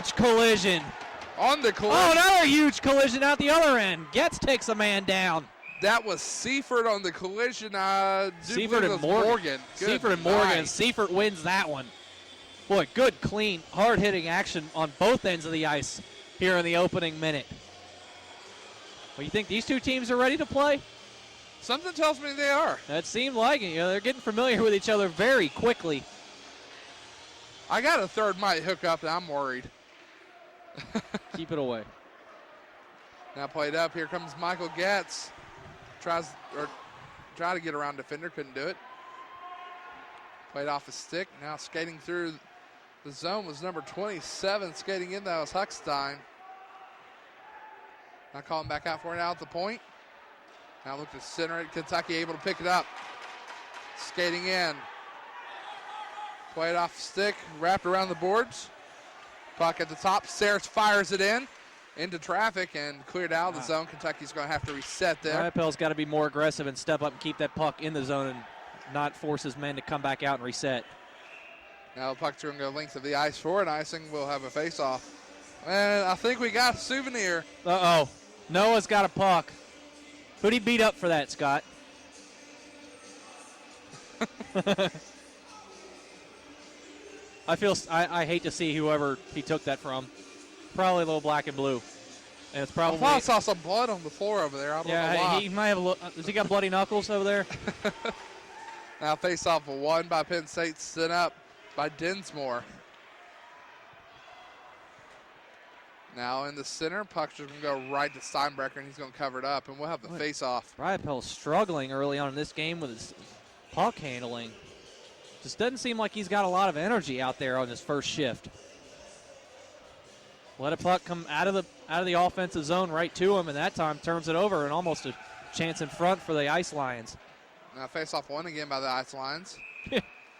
huge collision. On the collision. Oh, another huge collision out the other end. Getz takes a man down. That was Seifert on the collision. Seifert and Morgan. Seifert and Morgan. Seifert wins that one. Boy, good, clean, hard-hitting action on both ends of the ice here in the opening minute. Well, you think these two teams are ready to play? Something tells me they are. That seemed like it. You know, they're getting familiar with each other very quickly. I got a third might hook up, and I'm worried. Keep it away. Now played up. Here comes Michael Getz. Try to get around defender, couldn't do it. Played off his stick. Now skating through the zone was number 27. Skating in, that was Huckstein. Now calling back out for it out at the point. Now look to center it. Kentucky able to pick it up. Skating in. Played off the stick, wrapped around the boards. Puck at the top. Sayers fires it in. Into traffic and cleared out of the zone. Kentucky's going to have to reset there. Ryapel's got to be more aggressive and step up and keep that puck in the zone and not force his men to come back out and reset. Now the puck's going to go length of the ice for it. Icing will have a face-off. And I think we got a souvenir. Uh-oh. Noah's got a puck. Who'd he beat up for that, Scott? I hate to see whoever he took that from. Probably a little black and blue. And it's probably. I saw some blood on the floor over there. I don't know why. He might have does he got bloody knuckles over there? Now face off a one by Penn State, sent up by Dinsmore. Now in the center, puck's just going to go right to Steinbrecher, and he's going to cover it up, and we'll have the face-off. Ryapel's struggling early on in this game with his puck handling. Just doesn't seem like he's got a lot of energy out there on his first shift. Let a puck come out of the offensive zone right to him, and that time turns it over and almost a chance in front for the Ice Lions. Now face-off one again by the Ice Lions.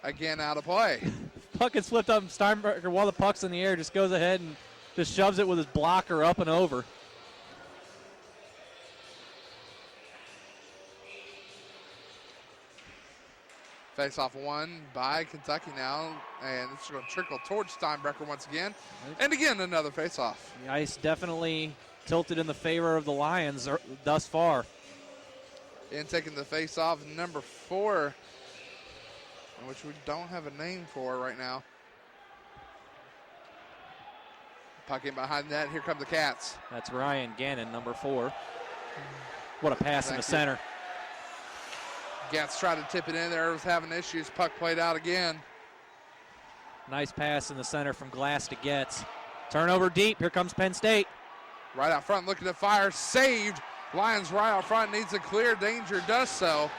Again out of play. Puck gets flipped up, and Steinbrecher, while the puck's in the air, just goes ahead and just shoves it with his blocker up and over. Face-off one by Kentucky now, and it's going to trickle towards Steinbrecher once again. And again, another face-off. The ice definitely tilted in the favor of the Lions thus far. And taking the face-off, number 4, which we don't have a name for right now. Puck in behind that. Here come the Cats. That's Ryan Gannon, number 4. What a pass in the center. Gats tried to tip it in there. Was having issues. Puck played out again. Nice pass in the center from Glass to Getz. Turnover deep. Here comes Penn State. Right out front looking to fire. Saved. Lions right out front. Needs a clear. Danger does so.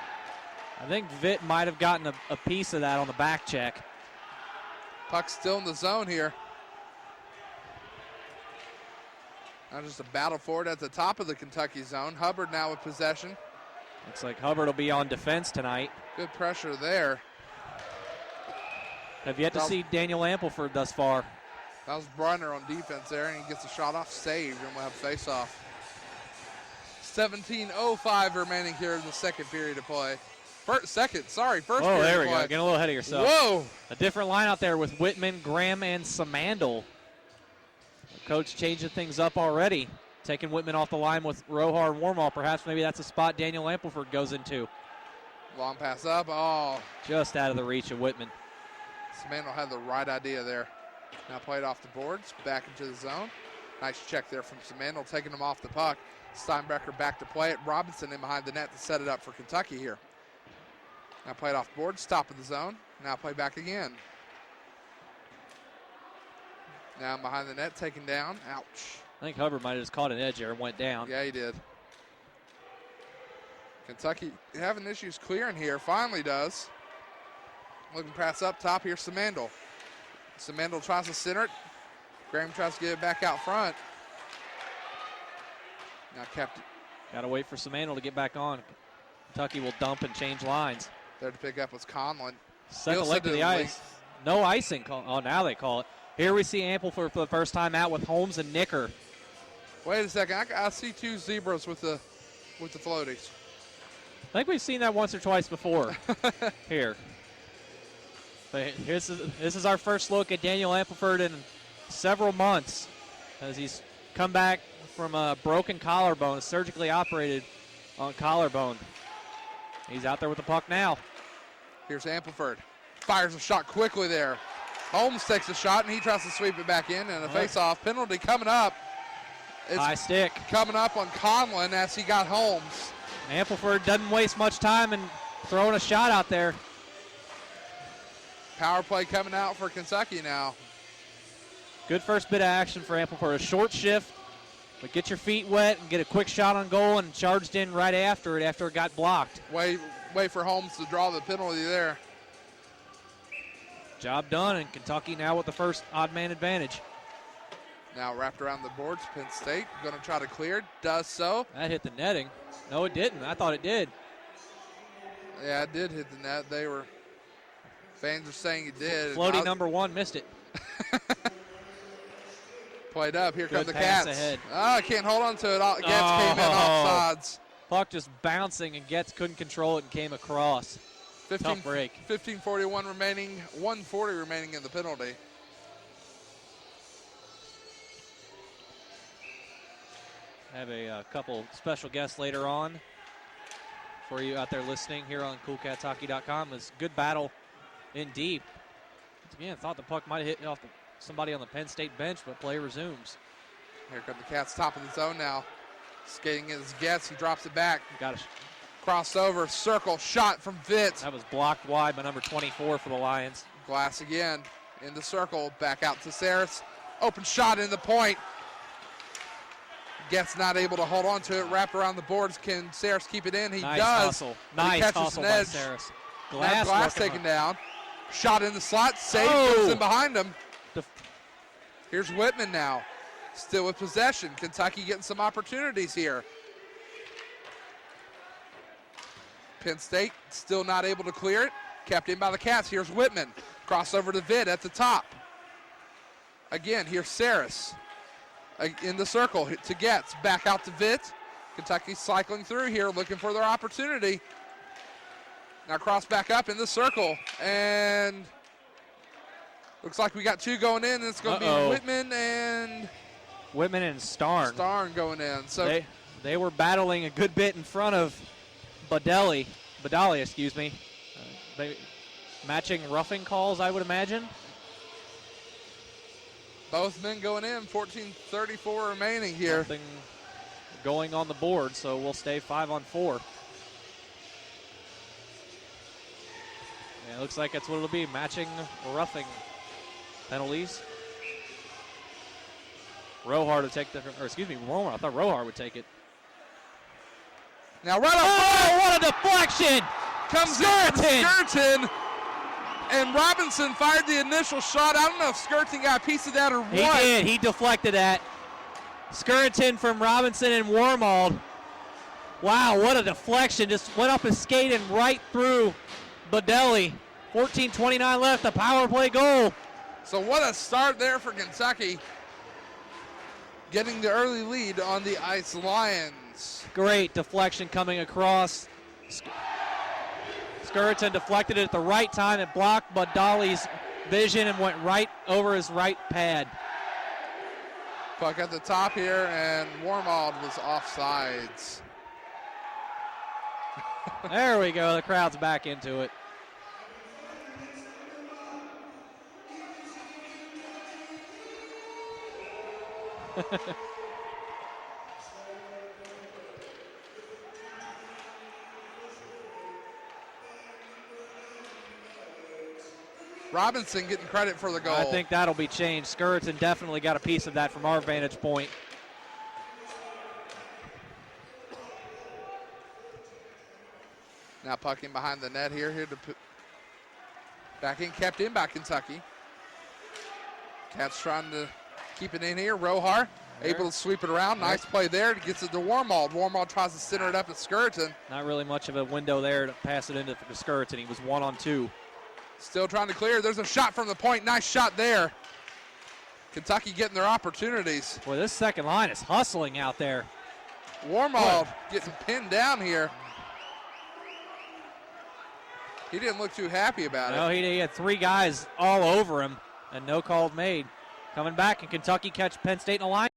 I think Vitt might have gotten a piece of that on the back check. Puck still in the zone here. Now just a battle for it at the top of the Kentucky zone. Hubbard now with possession. Looks like Hubbard will be on defense tonight. Good pressure there. Have yet to see Daniel Ampleford thus far. That was Brunner on defense there, and he gets a shot off, saved, and we'll have face-off. 17:05 remaining here in the second period of play. First period Oh, of there we play. go. Getting a little ahead of yourself. Whoa! A different line out there with Whitman, Graham, and Samandel. Coach changing things up already. Taking Whitman off the line with Rohar and Warmall. Perhaps maybe that's a spot Daniel Ampleford goes into. Long pass up. Oh. Just out of the reach of Whitman. Samandel had the right idea there. Now played off the boards, back into the zone. Nice check there from Samandel, taking him off the puck. Steinbrecher back to play it. Robinson in behind the net to set it up for Kentucky here. Now played off boards, top of the zone. Now play back again. Now behind the net, taken down. Ouch. I think Hubbard might have just caught an edge there and went down. Yeah, he did. Kentucky having issues clearing here. Finally does. Looking pass up top here, Samandel. Samandel tries to center it. Graham tries to get it back out front. Now kept it. Got to wait for Samandel to get back on. Kentucky will dump and change lines. There to pick up was Conlon. Second leg to the ice. No icing call. Oh, now they call it. Here we see Ampleford for the first time out with Holmes and Nicker. Wait a second. I see two zebras with the floaties. I think we've seen that once or twice before here. But this is our first look at Daniel Ampleford and several months as he's come back from a broken collarbone, surgically operated on collarbone. He's out there with the puck now. Here's Ampliford. Fires a shot quickly there. Holmes takes a shot, and he tries to sweep it back in, and a face-off penalty coming up. It's high stick. Coming up on Conlon as he got Holmes. Ampliford doesn't waste much time in throwing a shot out there. Power play coming out for Kentucky now. Good first bit of action for Ampliford. A short shift, but get your feet wet and get a quick shot on goal, and charged in right after it got blocked. Wait for Holmes to draw the penalty there. Job done, and Kentucky now with the first odd man advantage. Now wrapped around the boards, Penn State going to try to clear, does so. That hit the netting. No, it didn't. I thought it did. Yeah, it did hit the net. Fans are saying it did. Floaty number one missed it. Played up. Here come the pass Cats. Ahead. Oh, can't hold on to it. Getz came in offsides. Puck just bouncing, and Getz couldn't control it and came across. Tough break. 15:41 remaining, 1:40 remaining in the penalty. Have a couple special guests later on for you out there listening here on CoolCatsHockey.com. It's a good battle in deep. Once again, thought the puck might have hit off somebody on the Penn State bench, but play resumes. Here come the Cats, top of the zone now. Skating in his Getz, he drops it back. Got it. Crossover, circle, shot from Vitz. That was blocked wide by number 24 for the Lions. Glass again in the circle, back out to Saris. Open shot in the point. Getz not able to hold on to it, wrapped around the boards. Can Saris keep it in? He nice does. Hustle. Nice hustle by Saris. Glass taken down. Shot in the slot, save, goes in behind him. Here's Whitman now, still with possession. Kentucky getting some opportunities here. Penn State still not able to clear it. Kept in by the Cats. Here's Whitman. Crossover to Vid at the top. Again, here's Saris. In the circle to Getz. Back out to Vid. Kentucky cycling through here, looking for their opportunity. Now cross back up in the circle. And looks like we got two going in. It's going to be Whitman and Starn. Starn going in. So they were battling a good bit in front of Badali, excuse me. Matching roughing calls, I would imagine. Both men going in, 14:34 remaining here. Nothing going on the board, so we'll stay 5-on-4. Yeah, it looks like that's what it'll be, matching roughing penalties. Rohar to take Rohar. I thought Rohar would take it. Now right up. What a deflection! Comes Skirton. And Robinson fired the initial shot. I don't know if Skirton got a piece of that or what. He did. He deflected that. Skirton from Robinson and Wormald. Wow, what a deflection. Just went up his skate and right through Badeli. 14:29 left, the power play goal. So what a start there for Kentucky. Getting the early lead on the Ice Lions. Great deflection coming across. Skirton deflected it at the right time. It blocked Badali's vision and went right over his right pad. Puck at the top here, and Wormald was offsides. There we go. The crowd's back into it. Robinson getting credit for the goal. I think that'll be changed. Skirton definitely got a piece of that from our vantage point. Now puck in behind the net here to put back in, kept in by Kentucky. Cats trying to keep it in here. Rohar able to sweep it around. Nice play there. Gets it to Wormald. Wormald tries to center it up at Skirton. Not really much of a window there to pass it into Skirton. He was 1-on-2. Still trying to clear. There's a shot from the point. Nice shot there. Kentucky getting their opportunities. Boy, this second line is hustling out there. Wormald getting pinned down here. He didn't look too happy about it. No, he had three guys all over him, and no call made. Coming back, and Kentucky catch Penn State in a line.